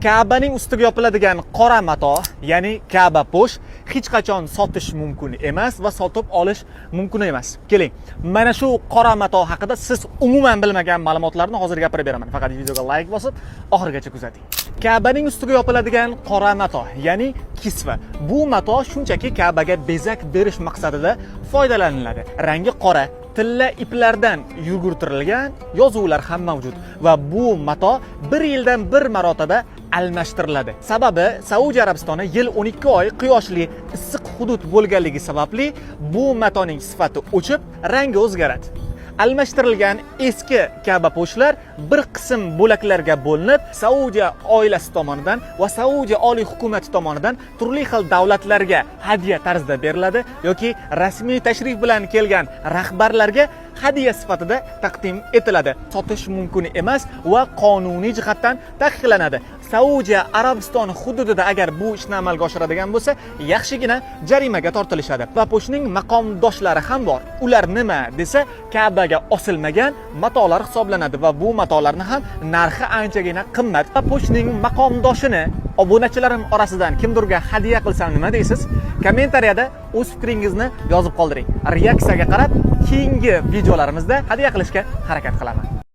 Ka'baning ustiga yopiladigan qora mato, ya'ni Ka'ba po'sh hech qachon sotish mumkin emas va sotib olish mumkin emas. Keling, mana shu qora mato haqida siz umuman bilmagan ma'lumotlarni hozir gapirib beraman. Faqat videoga like bosib, oxirigacha kuzating. Ka'baning ustiga yopiladigan qora mato, ya'ni kisva. Bu mato shunchaki Ka'baga bezak berish maqsadida foydalaniladi. Rangi qora, tilla iplardan yugurtirilgan yozuvlar ham mavjud va bu mato 1 yildan 1 marotaba almashtiriladi. Sababi Saudiya Arabistoni yil 12 oy quyoshli issiq hudud bo'lganligi sababli bu matoning sifati o'chib, rangi o'zgaradi. Almashtirilgan eski Ka'ba po'shlar bir qism bo'laklarga bo'linib, Saudiya oilasi tomonidan va Saudiya oliy hukumati tomonidan turli xil davlatlarga hadya tarzida beriladi yoki rasmiy tashrif bilan kelgan rahbarlarga hadya sifatida taqdim etiladi. Sotish mumkin emas va qonuniy jihatdan taqiqlanadi. Saudiya Arabistoni hududida agar bu ishni amalga oshiradigan bo'lsa, yaxshigina jarimaga tortilishadi. Va po'shning maqomdoshlari ham bor. Ular nima desa, Ka'baga osilmagan matolar hisoblanadi va bu matolarni ham narxi anchagina qimmat. Va po'shning maqomdoshini obunachilarim orasidan kimdirga hadya qilsam nima deysiz? Kommentariyada o'z fikringizni yozib qoldiring. Reaksiyaga qarab keyingi videolarimizda hadya qilishga harakat qilaman.